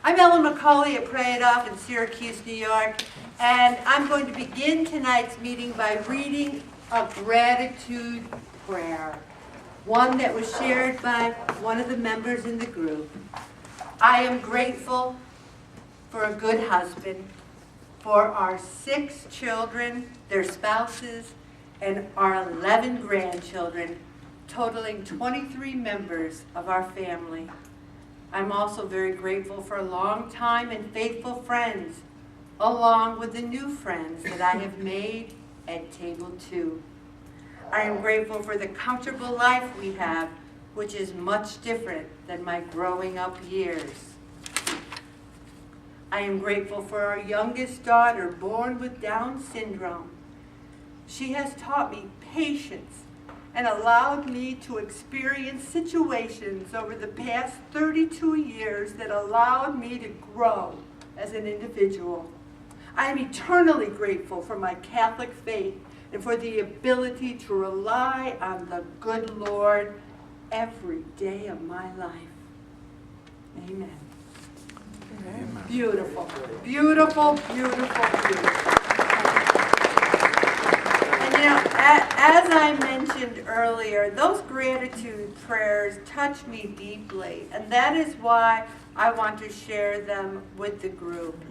I'm Ellen McCauley at Pray It Off in Syracuse, New York, and I'm going to begin tonight's meeting by reading a gratitude prayer, one that was shared by one of the members in the group. I am grateful for a good husband, for our 6 children, their spouses, and our 11 grandchildren, totaling 23 members of our family. I'm also very grateful for long-time and faithful friends, along with the new friends that I have made at Table 2. I am grateful for the comfortable life we have, which is much different than my growing up years. I am grateful for our youngest daughter, born with Down syndrome. She has taught me patience and allowed me to experience situations over the past 32 years that allowed me to grow as an individual. I am eternally grateful for my Catholic faith and for the ability to rely on the good Lord every day of my life. Amen. Amen. Beautiful, beautiful, beautiful, beautiful. And you know, as I mentioned earlier, those gratitude prayers touch me deeply, and that is why I want to share them with the group.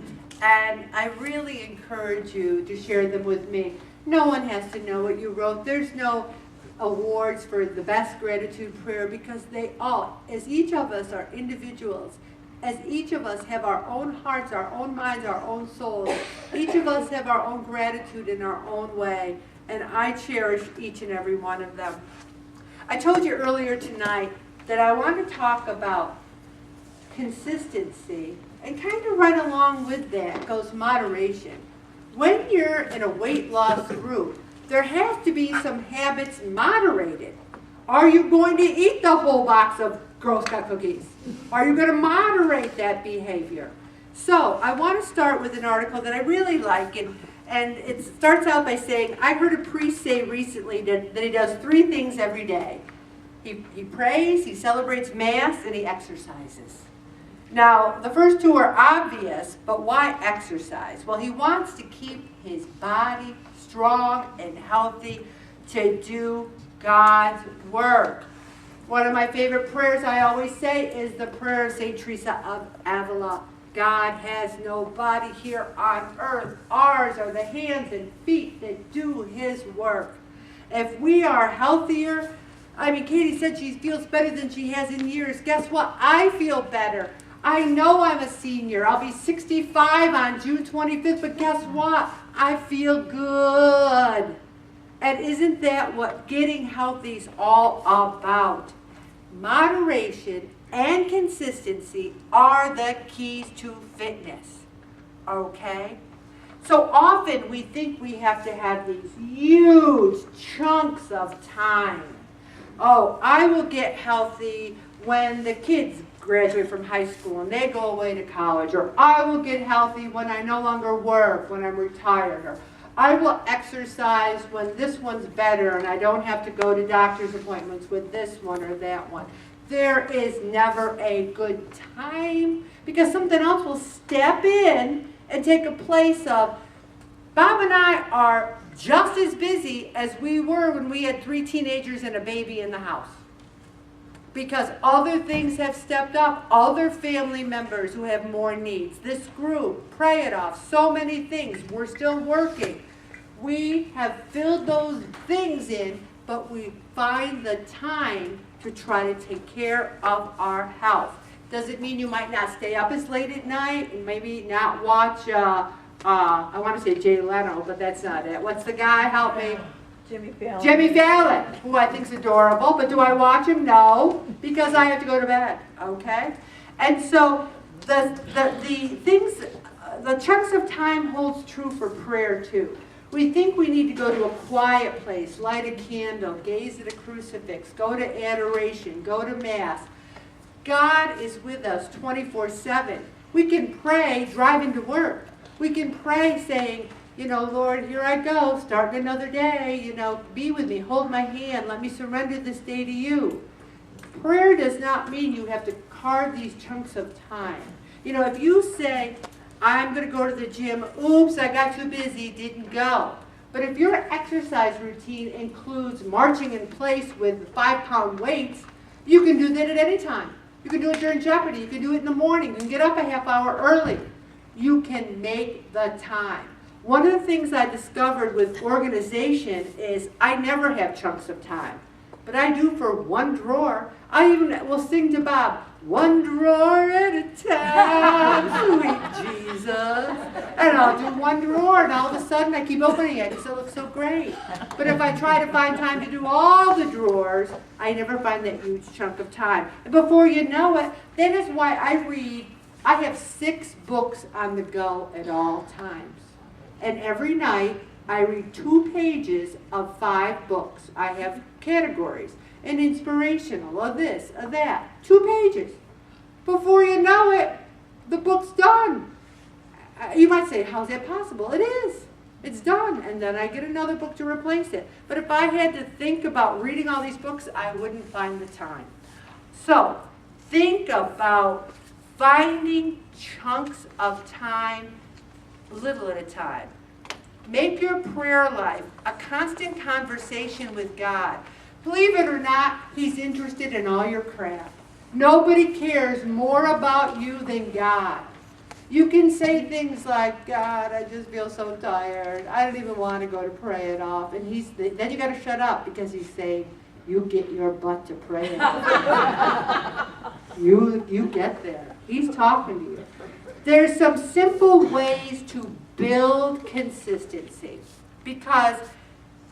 And I really encourage you to share them with me. No one has to know what you wrote. There's no awards for the best gratitude prayer, because they all, as each of us are individuals, as each of us have our own hearts, our own minds, our own souls, each of us have our own gratitude in our own way, and I cherish each and every one of them. I told you earlier tonight that I want to talk about consistency, and kind of right along with that goes moderation. When you're in a weight loss group, there has to be some habits moderated. Are you going to eat the whole box of Girl Scout cookies? Are you going to moderate that behavior? So I want to start with an article that I really like, and it starts out by saying, I heard a priest say recently that he does 3 things every day. He prays, he celebrates Mass, and he exercises. Now, the first 2 are obvious, but why exercise? Well, he wants to keep his body strong and healthy to do God's work. One of my favorite prayers I always say is the prayer of St. Teresa of Avila. God has no body here on earth. Ours are the hands and feet that do His work. If we are healthier, Katie said she feels better than she has in years. Guess what? I feel better. I know I'm a senior. I'll be 65 on June 25th, but guess what? I feel good. And isn't that what getting healthy is all about? Moderation and consistency are the keys to fitness. Okay? So often we think we have to have these huge chunks of time. Oh, I will get healthy when the kids graduate from high school and they go away to college, or I will get healthy when I no longer work, when I'm retired, or I will exercise when this one's better and I don't have to go to doctor's appointments with this one or that one. There is never a good time, because something else will step in and take a place of. Bob and I are just as busy as we were when we had 3 teenagers and a baby in the house, because other things have stepped up, other family members who have more needs. This group, Pray It Off, so many things. We're still working. We have filled those things in, but we find the time to try to take care of our health. Does it mean you might not stay up as late at night and maybe not watch, I want to say Jay Leno, but that's not it. What's the guy? Help me. Jimmy Fallon. Jimmy Fallon, who I think is adorable, but do I watch him? No, because I have to go to bed, okay? And so the things, the chunks of time holds true for prayer too. We think we need to go to a quiet place, light a candle, gaze at a crucifix, go to adoration, go to Mass. God is with us 24/7. We can pray driving to work. We can pray saying, Lord, here I go, starting another day, be with me, hold my hand, let me surrender this day to you. Prayer does not mean you have to carve these chunks of time. You know, if you say, I'm going to go to the gym, oops, I got too busy, didn't go. But if your exercise routine includes marching in place with 5-pound weights, you can do that at any time. You can do it during Jeopardy. You can do it in the morning. You can get up a half hour early. You can make the time. One of the things I discovered with organization is I never have chunks of time. But I do for one drawer. I even will sing to Bob, one drawer at a time, sweet Jesus. And I'll do one drawer, and all of a sudden I keep opening it because it looks so great. But if I try to find time to do all the drawers, I never find that huge chunk of time. And before you know it, that is why I have 6 books on the go at all times. And every night, I read 2 pages of 5 books. I have categories. An inspirational, of this, of that. 2 pages. Before you know it, the book's done. You might say, how's that possible? It is. It's done. And then I get another book to replace it. But if I had to think about reading all these books, I wouldn't find the time. So, think about finding chunks of time, little at a time. Make your prayer life a constant conversation with God. Believe it or not, He's interested in all your crap. Nobody cares more about you than God. You can say things like, God, I just feel so tired. I don't even want to go to pray it off. And then you got to shut up because He's saying, you get your butt to pray it off. You get there. He's talking to you. There's some simple ways to build consistency because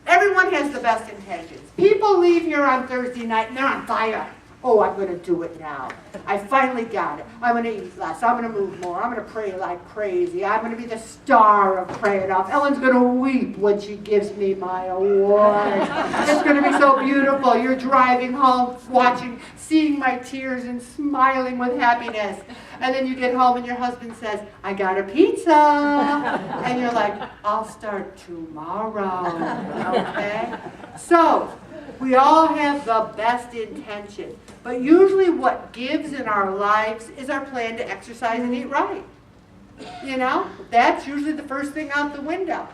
everyone has the best intentions. People leave here on Thursday night and they're on fire. Oh, I'm going to do it now. I finally got it. I'm going to eat less. I'm going to move more. I'm going to pray like crazy. I'm going to be the star of Pray It Off. Ellen's going to weep when she gives me my award. It's going to be so beautiful. You're driving home, seeing my tears and smiling with happiness. And then you get home and your husband says, I got a pizza. And you're like, I'll start tomorrow. Okay? So, we all have the best intention. But usually what gives in our lives is our plan to exercise and eat right. You know? That's usually the first thing out the window.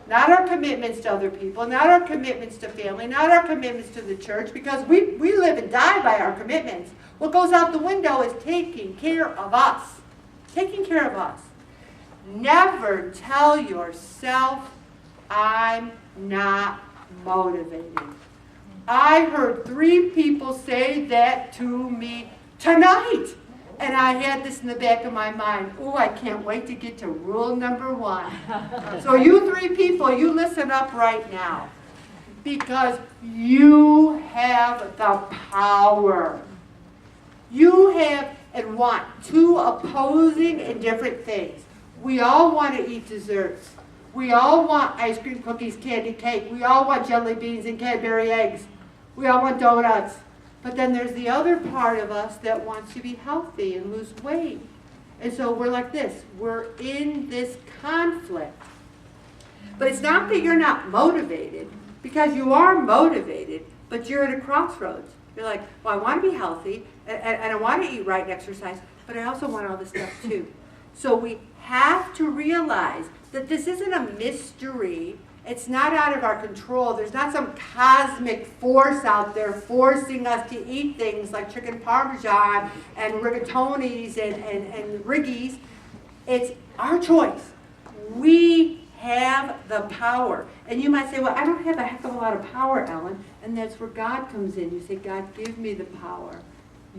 Not our commitments to other people, not our commitments to family, not our commitments to the church, because we live and die by our commitments. What goes out the window is taking care of us. Taking care of us. Never tell yourself, I'm not motivated. I heard 3 people say that to me tonight. And I had this in the back of my mind. Oh, I can't wait to get to rule number 1. So you 3 people, you listen up right now. Because you have the power. You have and want 2 opposing and different things. We all want to eat desserts. We all want ice cream, cookies, candy, cake. We all want jelly beans and Cadbury eggs. We all want donuts. But then there's the other part of us that wants to be healthy and lose weight. And so we're like this. We're in this conflict. But it's not that you're not motivated, because you are motivated, but you're at a crossroads. You're like, well, I want to be healthy, and I want to eat right and exercise, but I also want all this stuff too. So we have to realize that this isn't a mystery. It's not out of our control. There's not some cosmic force out there forcing us to eat things like chicken parmesan and rigatonis and riggies. It's our choice. We have the power. And you might say, well, I don't have a heck of a lot of power, Ellen. And that's where God comes in. You say, God, give me the power.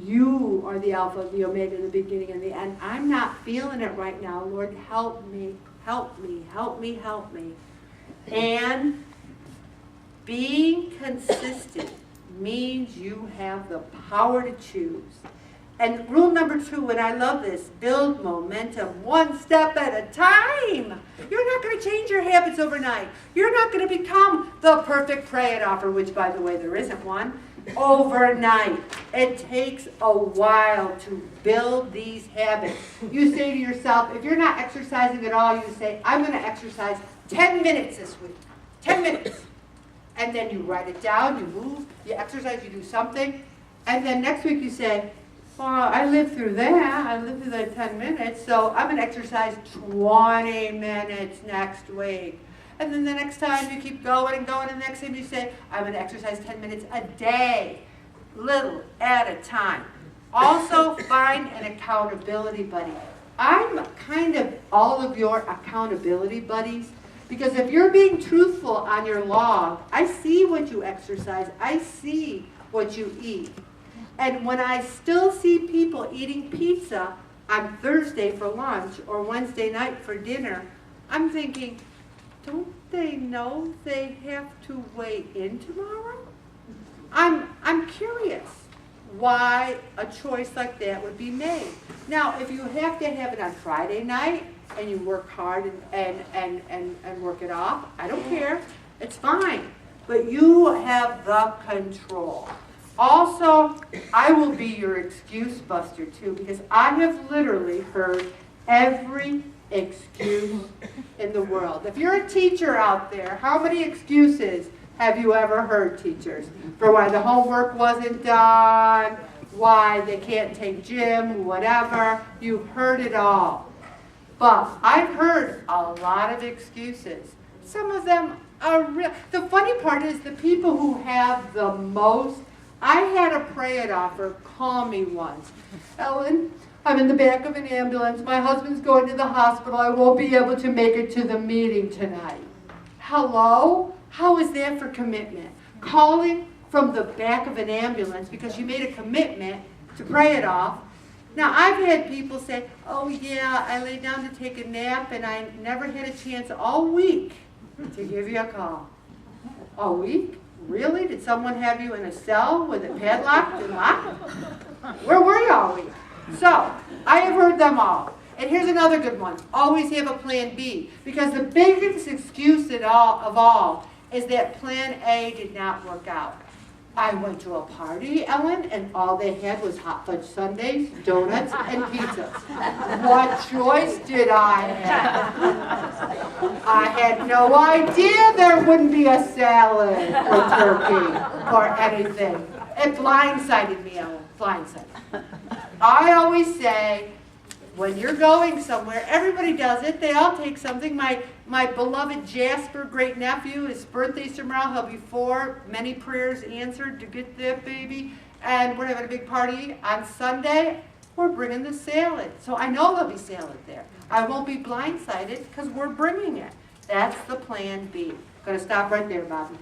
You are the Alpha, the Omega, the beginning and the end. I'm not feeling it right now. Lord, help me, help me, help me, help me. And being consistent means you have the power to choose. And rule number 2, and I love this, build momentum 1 step at a time. You're not going to change your habits overnight. You're not going to become the perfect pray it offer, which, by the way, there isn't one, overnight. It takes a while to build these habits. You say to yourself, if you're not exercising at all, you say, I'm going to exercise 10 minutes this week. 10 minutes. And then you write it down, you move, you exercise, you do something. And then next week you say, Well, I lived through that. I lived through that 10 minutes. So I'm going to exercise 20 minutes next week. And then the next time you keep going and going, and the next time you say, I'm going to exercise 10 minutes a day, little at a time. Also, find an accountability buddy. I'm kind of all of your accountability buddies, because if you're being truthful on your log, I see what you exercise. I see what you eat. And when I still see people eating pizza on Thursday for lunch or Wednesday night for dinner, I'm thinking, don't they know they have to weigh in tomorrow? I'm curious why a choice like that would be made. Now, if you have to have it on Friday night and you work hard and work it off, I don't care. It's fine. But you have the control. Also, I will be your excuse buster too, because I have literally heard every excuse in the world. If you're a teacher out there, how many excuses have you ever heard, teachers? For why the homework wasn't done, why they can't take gym, whatever. You've heard it all. But I've heard a lot of excuses. Some of them are real. The funny part is the people who have the most. I had a pray-it offer call me once. Ellen, I'm in the back of an ambulance. My husband's going to the hospital. I won't be able to make it to the meeting tonight. Hello? How is that for commitment? Calling from the back of an ambulance because you made a commitment to pray it off. Now, I've had people say, oh yeah, I lay down to take a nap and I never had a chance all week to give you a call. All week? Really? Did someone have you in a cell with it padlocked and locked? Where were you all week? So, I have heard them all. And here's another good one. Always have a plan B. Because the biggest excuse of all is that plan A did not work out. I went to a party, Ellen, and all they had was hot fudge sundaes, donuts, and pizzas. What choice did I have? I had no idea there wouldn't be a salad or turkey or anything. It blindsided me, Ellen, blindsided. I always say, when you're going somewhere, everybody does it. They all take something. My beloved Jasper, great nephew, his birthday's tomorrow. He'll be 4. Many prayers answered to get that baby. And we're having a big party on Sunday. We're bringing the salad. So I know there'll be salad there. I won't be blindsided because we're bringing it. That's the plan B. Going to stop right there, Bobby.